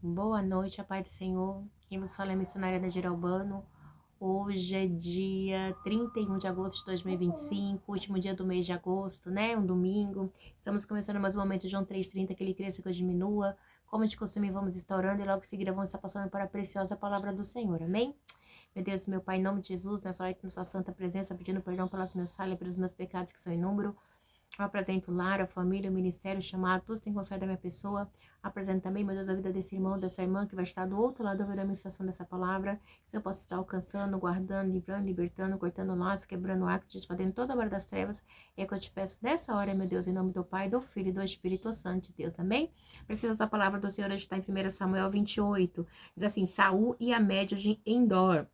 Boa noite, a paz do Senhor. Quem vos fala é a missionária da Geralbano. Hoje é dia 31 de agosto de 2025, último dia do mês de agosto, né? Um domingo. Estamos começando mais um momento de João 3,30, que ele cresça que eu diminua. Como de costume, vamos estar orando e logo em seguida vamos estar passando para a preciosa palavra do Senhor. Amém? Meu Deus, meu Pai, em nome de Jesus, nessa hora na sua santa presença, pedindo perdão pelas minhas falhas, pelos meus pecados que são em número. Eu apresento o lar, a família, o ministério, o chamado, todos têm confiado na minha pessoa. Apresento também, meu Deus, a vida desse irmão, dessa irmã que vai estar do outro lado ouvindo a ministração dessa palavra. Que eu possa estar alcançando, guardando, livrando, libertando, cortando laços, quebrando actos, desfazendo toda a obra das trevas. É que eu te peço nessa hora, meu Deus, em nome do Pai, do Filho e do Espírito Santo de Deus. Amém? Precisa da palavra do Senhor, hoje está em 1 Samuel 28. Diz assim, Saul e a média de Endor.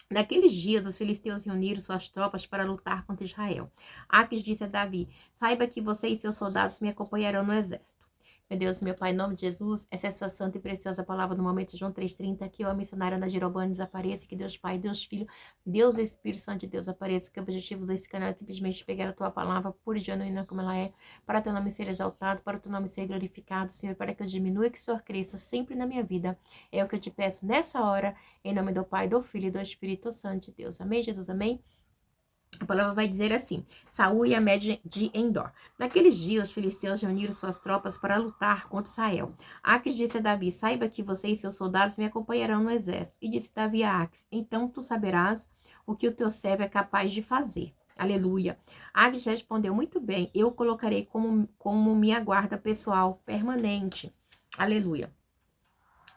Naqueles dias, os filisteus reuniram suas tropas para lutar contra Israel. Aques disse a Davi, saiba que você e seus soldados me acompanharão no exército. Meu Deus, meu Pai, em nome de Jesus, essa é a sua santa e preciosa palavra no momento, João 3,30, que eu, a missionária Ana Gerobane, desapareça, que Deus Pai, Deus Filho, Deus Espírito Santo de Deus apareça, que o objetivo desse canal é simplesmente pegar a tua palavra pura e genuína como ela é, para teu nome ser exaltado, para teu nome ser glorificado, Senhor, para que eu diminua e que o Senhor cresça sempre na minha vida. É o que eu te peço nessa hora, em nome do Pai, do Filho e do Espírito Santo de Deus. Amém, Jesus? Amém? A palavra vai dizer assim, Saul e a média de Endor. Naqueles dias, os filisteus reuniram suas tropas para lutar contra Israel. Aques disse a Davi, saiba que você e seus soldados me acompanharão no exército. E disse Davi a Aques, então tu saberás o que o teu servo é capaz de fazer. Aleluia. Aques respondeu, muito bem, eu colocarei como minha guarda pessoal permanente. Aleluia.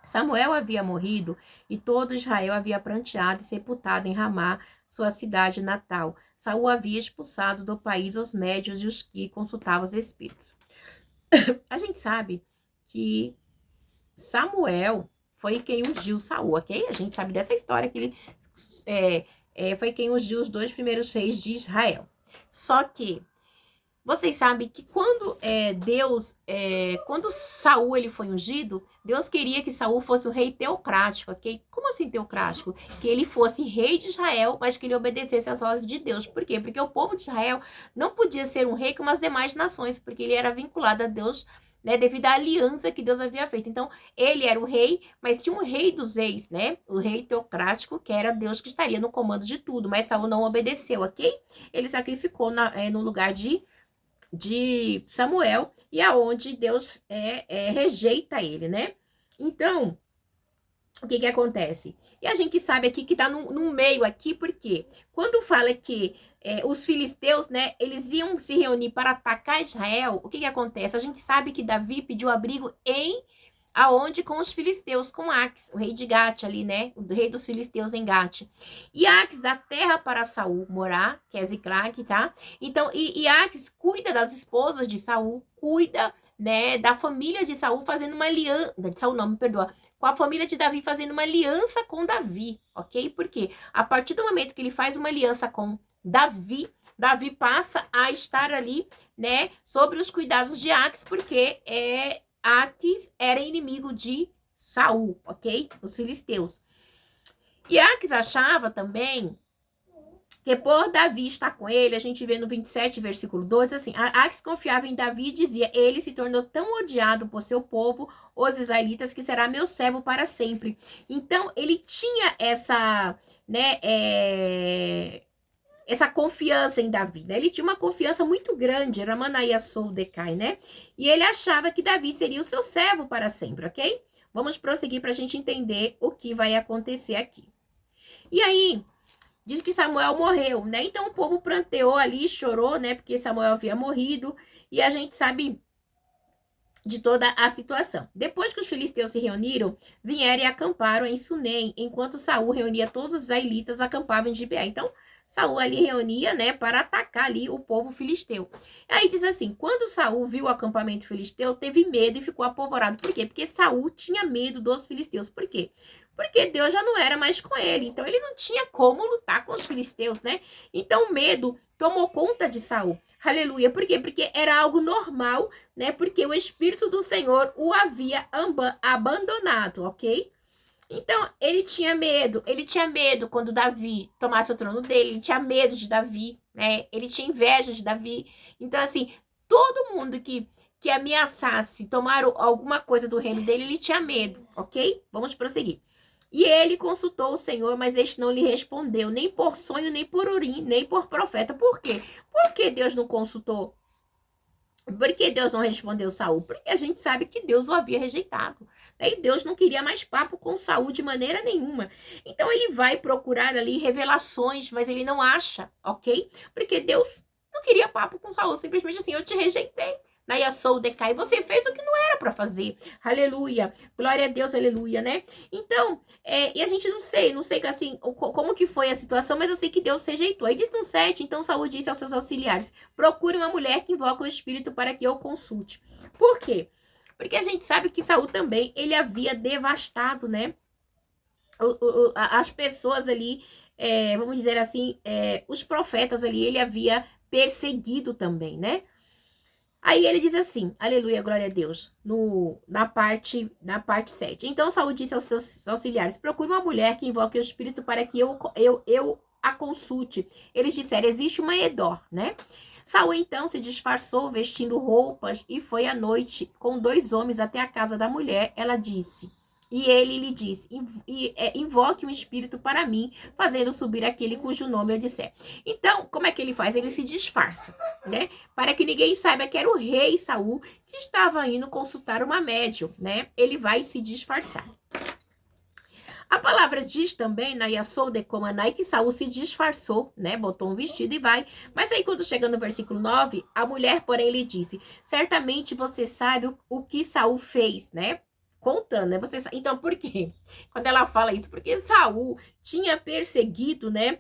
Samuel havia morrido e todo Israel havia pranteado e sepultado em Ramá, sua cidade natal. Saul havia expulsado do país os médios e os que consultavam os espíritos. A gente sabe que Samuel foi quem ungiu Saul, ok? A gente sabe dessa história que ele foi quem ungiu os dois primeiros reis de Israel. Só que vocês sabem que quando Saul ele foi ungido, Deus queria que Saul fosse um rei teocrático, ok? Como assim teocrático? Que ele fosse rei de Israel, mas que ele obedecesse às ordens de Deus. Por quê? Porque o povo de Israel não podia ser um rei como as demais nações, porque ele era vinculado a Deus, né, devido à aliança que Deus havia feito. Então, ele era o rei, mas tinha um rei dos reis, né? O rei teocrático, que era Deus que estaria no comando de tudo, mas Saul não obedeceu, ok? Ele sacrificou no lugar de Samuel e aonde Deus rejeita ele, né? Então, o que acontece? E a gente sabe aqui que tá no meio aqui, porque quando fala que os filisteus, né, eles iam se reunir para atacar Israel, o que acontece? A gente sabe que Davi pediu abrigo aonde? Com os filisteus, com Aques, o rei de Gate ali, né? O rei dos filisteus em Gate. E Aques dá terra para Saul morar, que é Ziclag, tá? Então, e Aques cuida das esposas de Saul, cuida, né, da família de Saul fazendo uma aliança, de Saul não, me perdoa, com a família de Davi fazendo uma aliança com Davi, ok? Porque a partir do momento que ele faz uma aliança com Davi, Davi passa a estar ali, né, sobre os cuidados de Aques, porque Aques era inimigo de Saul, ok? Os filisteus. E Aques achava também que por Davi estar com ele, a gente vê no 27, versículo 12, assim, Aques confiava em Davi e dizia, ele se tornou tão odiado por seu povo, os israelitas, que será meu servo para sempre. Então, ele tinha né, essa confiança em Davi, né? Ele tinha uma confiança muito grande, Ramanaia Sou Decai, né? E ele achava que Davi seria o seu servo para sempre, ok? Vamos prosseguir para a gente entender o que vai acontecer aqui. E aí, diz que Samuel morreu, né? Então o povo pranteou ali, chorou, né? Porque Samuel havia morrido. E a gente sabe de toda a situação. Depois que os filisteus se reuniram, vieram e acamparam em Sunem, enquanto Saul reunia todos os israelitas, acampavam em Gibeá. Então, Saul ali reunia, né, para atacar ali o povo filisteu. Aí diz assim, quando Saul viu o acampamento filisteu, teve medo e ficou apavorado. Por quê? Porque Saul tinha medo dos filisteus. Por quê? Porque Deus já não era mais com ele. Então, ele não tinha como lutar com os filisteus, né? Então, o medo tomou conta de Saul. Aleluia. Por quê? Porque era algo normal, né? Porque o Espírito do Senhor o havia abandonado, ok? Então, ele tinha medo quando Davi tomasse o trono dele, ele tinha medo de Davi, né? Ele tinha inveja de Davi. Então, assim, todo mundo que ameaçasse tomar alguma coisa do reino dele, ele tinha medo, ok? Vamos prosseguir. E ele consultou o Senhor, mas este não lhe respondeu, nem por sonho, nem por urim, nem por profeta. Por quê? Por que Deus não consultou? Por que Deus não respondeu Saul? Porque a gente sabe que Deus o havia rejeitado. E Deus não queria mais papo com Saul de maneira nenhuma. Então ele vai procurar ali revelações, mas ele não acha, ok? Porque Deus não queria papo com Saul, simplesmente assim, eu te rejeitei. Naia sou decai, você fez o que não era para fazer. Aleluia. Glória a Deus, aleluia, né? Então, e a gente não sei assim, como que foi a situação, mas eu sei que Deus rejeitou. Aí diz no 7, então Saul disse aos seus auxiliares, procure uma mulher que invoca o Espírito para que eu consulte. Por quê? Porque a gente sabe que Saul também, ele havia devastado, né? As pessoas ali, vamos dizer assim, os profetas ali, ele havia perseguido também, né? Aí ele diz assim, aleluia, glória a Deus, na parte 7. Então Saul disse aos seus auxiliares, procure uma mulher que invoque o Espírito para que eu a consulte. Eles disseram, existe uma Edor, né? Saul então se disfarçou vestindo roupas e foi à noite com 2 homens até a casa da mulher. Ela disse, e ele lhe disse, invoque um espírito para mim, fazendo subir aquele cujo nome eu disser. Então, como é que ele faz? Ele se disfarça, né? Para que ninguém saiba que era o rei Saul que estava indo consultar uma médium, né? Ele vai se disfarçar. A palavra diz também, na Yasou de Comanai, que Saul se disfarçou, né? Botou um vestido e vai. Mas aí, quando chega no versículo 9, a mulher, porém, lhe disse, certamente você sabe o que Saul fez, né? Contando, né? Então, por quê? Quando ela fala isso, porque Saul tinha perseguido, né?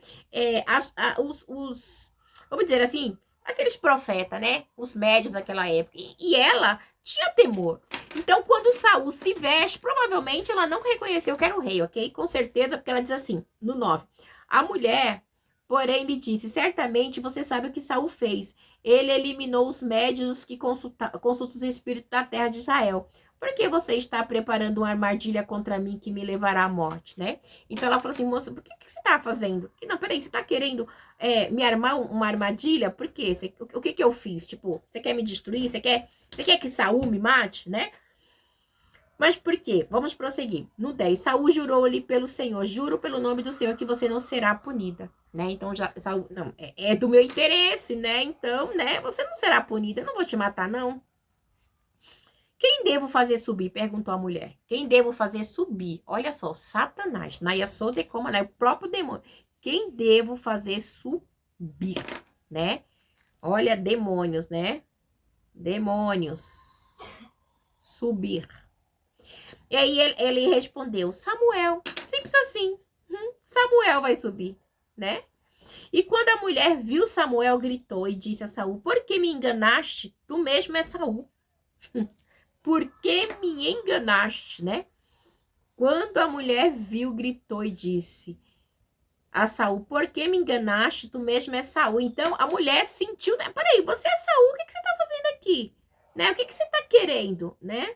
Vamos dizer assim, aqueles profetas, né? Os médios daquela época. E ela tinha temor. Então, quando Saul se veste, provavelmente ela não reconheceu que era o rei, ok? Com certeza, porque ela diz assim, no 9. A mulher, porém, lhe disse, certamente você sabe o que Saul fez. Ele eliminou os médios que consultam os espíritos da terra de Israel. Por que você está preparando uma armadilha contra mim que me levará à morte, né? Então ela falou assim, moça, por que você está fazendo? Não, peraí, você está querendo me armar uma armadilha? Por quê? O que eu fiz? Tipo, você quer me destruir? Você quer que Saul me mate, né? Mas por quê? Vamos prosseguir. No 10, Saul jurou-lhe pelo Senhor, juro pelo nome do Senhor que você não será punida, né? Então, Saul, não, é do meu interesse, né? Então, né, você não será punida, eu não vou te matar, não. Quem devo fazer subir? Perguntou a mulher. Quem devo fazer subir? Olha só, Satanás, Nayasou de Coma, né? O próprio demônio. Quem devo fazer subir, né? Olha, demônios, né? Demônios. Subir. E aí ele respondeu, Samuel. Simples assim. Samuel vai subir, né? E quando a mulher viu Samuel, gritou e disse a Saul, por que me enganaste? Tu mesmo é Saul. Por que me enganaste, né? Quando a mulher viu, gritou e disse a Saul, por que me enganaste? Tu mesmo é Saul. Então a mulher sentiu, né? Peraí, você é Saul, o que você tá fazendo aqui? Né? O que você tá querendo, né?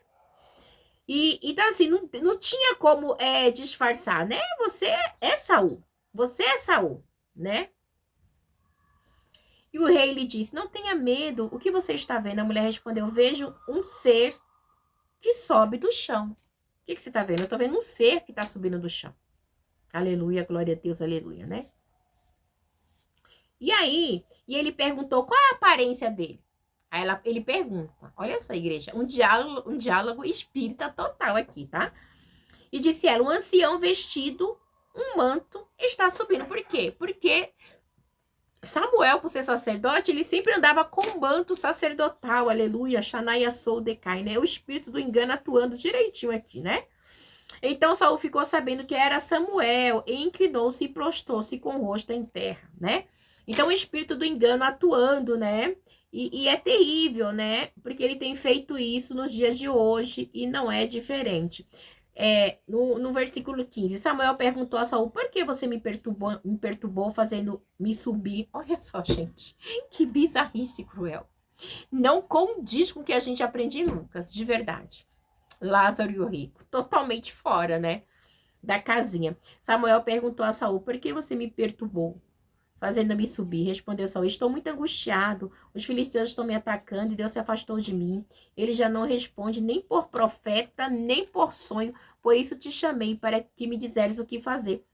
Então, assim, não tinha como disfarçar, né? Você é Saul. Você é Saul, né? E o rei lhe disse, não tenha medo, o que você está vendo? A mulher respondeu, vejo um ser que sobe do chão. O que você está vendo? Eu estou vendo um ser que está subindo do chão. Aleluia, glória a Deus, aleluia, né? E aí, ele perguntou qual é a aparência dele. Aí ele pergunta, olha só, igreja, um diálogo espírita total aqui, tá? E disse ela, um ancião vestido, um manto, está subindo. Por quê? Porque Samuel, por ser sacerdote, ele sempre andava com um manto sacerdotal, aleluia, Shanaia Sou Decai, né? O espírito do engano atuando direitinho aqui, né? Então Saul ficou sabendo que era Samuel, e inclinou-se e prostou-se com o rosto em terra, né? Então o espírito do engano atuando, né? E é terrível, né? Porque ele tem feito isso nos dias de hoje e não é diferente. No versículo 15, Samuel perguntou a Saul, por que você me perturbou fazendo me subir? Olha só, gente, que bizarrice cruel. Não condiz com o que a gente aprende em Lucas, de verdade. Lázaro e o rico, totalmente fora, né, da casinha. Samuel perguntou a Saul, por que você me perturbou fazendo-me subir. Respondeu Saul: estou muito angustiado. Os filisteus estão me atacando e Deus se afastou de mim. Ele já não responde nem por profeta, nem por sonho. Por isso te chamei para que me disseres o que fazer.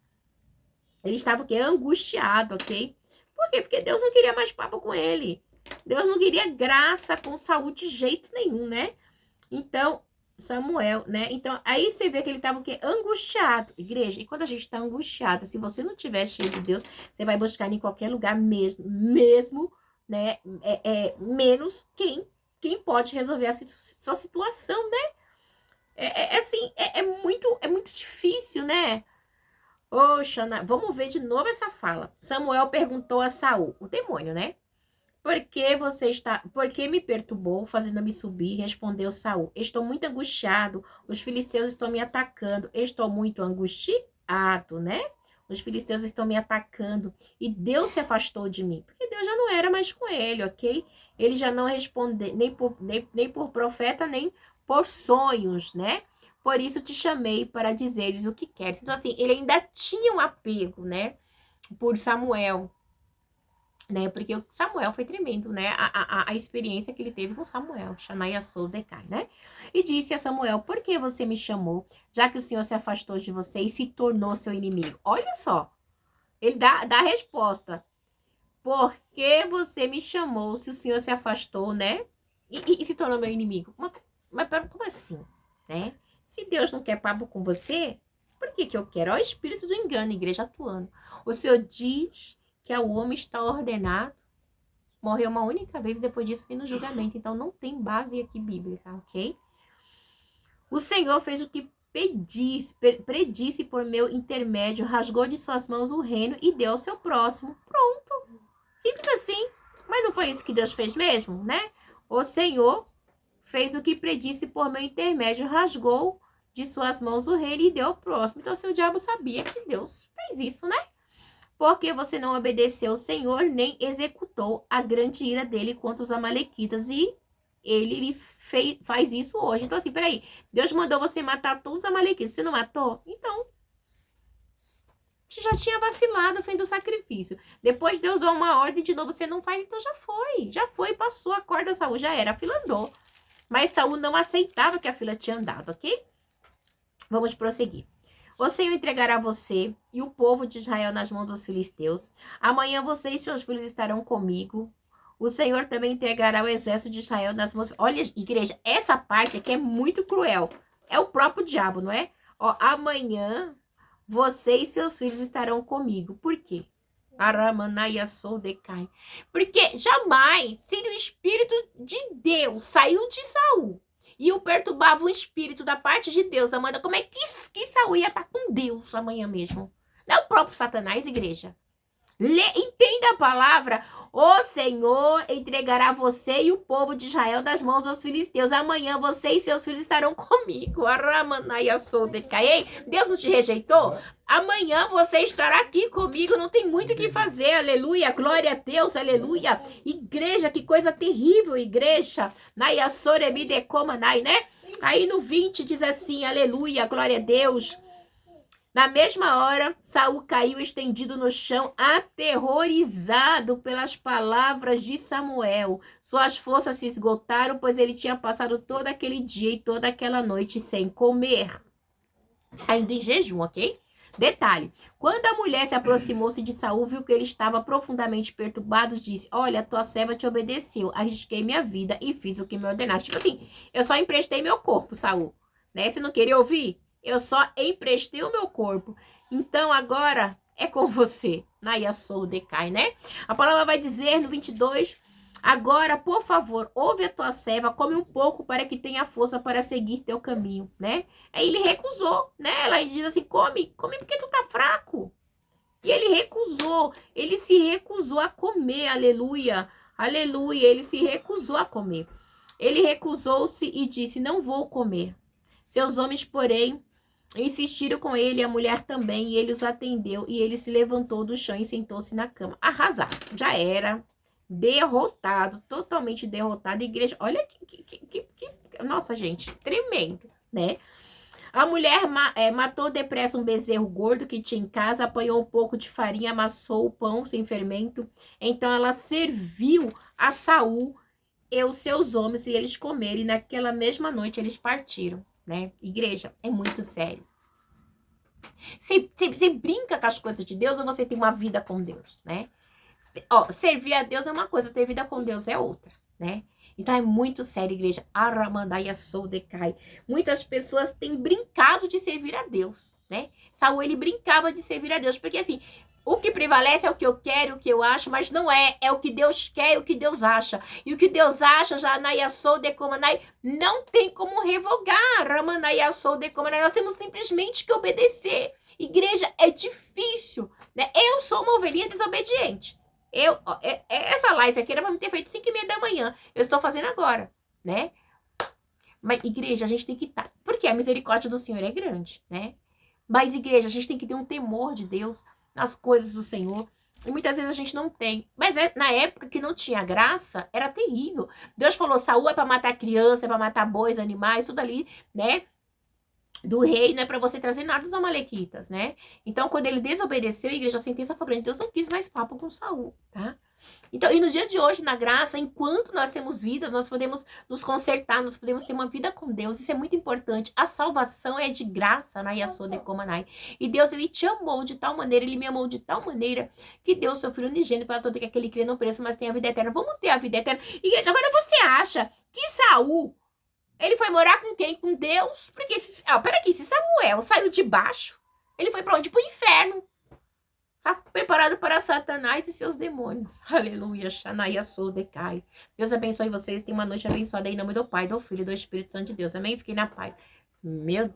Ele estava o quê? Angustiado, ok? Por quê? Porque Deus não queria mais papo com ele. Deus não queria graça com Saul de jeito nenhum, né? Então, Samuel, né? Então, aí você vê que ele estava o quê? Angustiado. Igreja, e quando a gente está angustiado, se você não tiver cheio de Deus, você vai buscar em qualquer lugar mesmo, né? Menos quem pode resolver a sua situação, né? Assim, é muito difícil, né? Oxa, vamos ver de novo essa fala. Samuel perguntou a Saul, o demônio, né? Por que me perturbou, fazendo-me subir? Respondeu Saul: estou muito angustiado, os filisteus estão me atacando, estou muito angustiado, né? Os filisteus estão me atacando e Deus se afastou de mim, porque Deus já não era mais com ele, ok? Ele já não respondeu nem por profeta, nem por sonhos, né? Por isso te chamei para dizeres o que queres. Então, assim, ele ainda tinha um apego, né? Por Samuel, né? Porque o Samuel foi tremendo, né? A experiência que ele teve com Samuel, Shania Soldecai, né? E disse a Samuel: por que você me chamou, já que o Senhor se afastou de você e se tornou seu inimigo? Olha só, ele dá a resposta. Por que você me chamou se o Senhor se afastou, né? E se tornou meu inimigo? Mas como assim, né? Se Deus não quer papo com você, por que eu quero? Olha o espírito do engano, igreja atuando. O Senhor diz que ao homem está ordenado morrer uma única vez e depois disso vem no julgamento. Então não tem base aqui bíblica, ok? O Senhor fez o que predisse por meu intermédio, rasgou de suas mãos o reino e deu ao seu próximo. Pronto. Simples assim. Mas não foi isso que Deus fez mesmo, né? O Senhor fez o que predisse por meu intermédio, rasgou de suas mãos o reino e deu ao próximo. Então, se o diabo sabia que Deus fez isso, né? Porque você não obedeceu ao Senhor, nem executou a grande ira dele contra os amalequitas. E ele faz isso hoje. Então, assim, peraí. Deus mandou você matar todos os amalequitas. Você não matou? Então, você já tinha vacilado, fez o sacrifício. Depois Deus deu uma ordem de novo, você não faz, então já foi, passou a corda, Saul já era, a fila andou. Mas Saul não aceitava que a fila tinha andado, ok? Vamos prosseguir. O Senhor entregará você e o povo de Israel nas mãos dos filisteus. Amanhã você e seus filhos estarão comigo. O Senhor também entregará o exército de Israel nas mãos... Olha, igreja, essa parte aqui é muito cruel. É o próprio diabo, não é? Ó, amanhã você e seus filhos estarão comigo. Por quê? Aramanaya Soldecai. Porque jamais, se o Espírito de Deus saiu de Saul e o perturbava o Espírito da parte de Deus, Amanda, como é que Saul ia estar com Deus amanhã mesmo? Não é o próprio Satanás, igreja? Entenda a palavra. O Senhor entregará você e o povo de Israel das mãos dos filisteus. Amanhã você e seus filhos estarão comigo. Deus não te rejeitou? Amanhã você estará aqui comigo. Não tem muito o que fazer. Aleluia. Glória a Deus. Aleluia. Igreja, que coisa terrível, igreja. Né? Aí no 20 diz assim, aleluia, glória a Deus. Na mesma hora, Saul caiu estendido no chão, aterrorizado pelas palavras de Samuel. Suas forças se esgotaram, pois ele tinha passado todo aquele dia e toda aquela noite sem comer. Ainda em jejum, ok? Detalhe, quando a mulher se aproximou-se de Saul, viu que ele estava profundamente perturbado, disse: olha, tua serva te obedeceu, arrisquei minha vida e fiz o que me ordenaste. Tipo assim, eu só emprestei meu corpo, Saul, né? Você não queria ouvir? Eu só emprestei o meu corpo. Então agora é com você. Naya Sou decai, né? A palavra vai dizer no 22: agora, por favor, ouve a tua serva, come um pouco para que tenha força para seguir teu caminho, né? Aí ele recusou, né? Ela diz assim: come porque tu tá fraco. E ele se recusou a comer, aleluia, aleluia. Ele se recusou a comer. Ele recusou-se e disse: não vou comer. Seus homens, porém, insistiram com ele, a mulher também, e ele os atendeu, e ele se levantou do chão e sentou-se na cama. Arrasado, já era, derrotado, totalmente derrotado. Igreja, olha que nossa, gente, tremendo, né? A mulher matou depressa um bezerro gordo que tinha em casa, apanhou um pouco de farinha, amassou o pão sem fermento. Então ela serviu a Saul e os seus homens e eles comeram. E naquela mesma noite eles partiram, né? Igreja, é muito sério. Você brinca com as coisas de Deus ou você tem uma vida com Deus, né? Ó, servir a Deus é uma coisa, ter vida com Deus é outra, né? Então é muito sério, igreja. Aramandaia soldecai. Muitas pessoas têm brincado de servir a Deus, né? Saul, ele brincava de servir a Deus, porque assim, o que prevalece é o que eu quero, o que eu acho, mas não é o que Deus quer, o que Deus acha. E o que Deus acha, já naia soldecomanai, não tem como revogar. Ramanaia soldecomanai, nós temos simplesmente que obedecer. Igreja, é difícil, né? Eu sou uma ovelhinha desobediente. Essa live aqui era pra me ter feito 5h30 da manhã. Eu estou fazendo agora, né? Mas, igreja, a gente tem que estar. Porque a misericórdia do Senhor é grande, né? Mas, igreja, a gente tem que ter um temor de Deus nas coisas do Senhor. E muitas vezes a gente não tem. Mas na época que não tinha graça, era terrível. Deus falou: Saul é pra matar criança, é pra matar bois, animais, tudo ali, né? Do rei, não é para você trazer nada dos amalequitas, né? Então, quando ele desobedeceu, a igreja, a sentença foi grande. Deus não quis mais papo com Saul, tá? Então, e no dia de hoje, na graça, enquanto nós temos vidas, nós podemos nos consertar, nós podemos ter uma vida com Deus. Isso é muito importante. A salvação é de graça, na Yasode Komanai. E Deus, ele te amou de tal maneira, ele me amou de tal maneira, que deu o seu filho unigênito para todo aquele que crê no preço, mas tem a vida eterna. Vamos ter a vida eterna. Igreja, agora você acha que Saul, ele foi morar com quem? Com Deus? Porque, peraí, se Samuel saiu de baixo, ele foi para onde? Pro inferno. Preparado para Satanás e seus demônios. Aleluia. Xanaia sou decai. Deus abençoe vocês. Tenham uma noite abençoada em nome do Pai, do Filho e do Espírito Santo de Deus. Amém? Fiquem na paz. Meu Deus.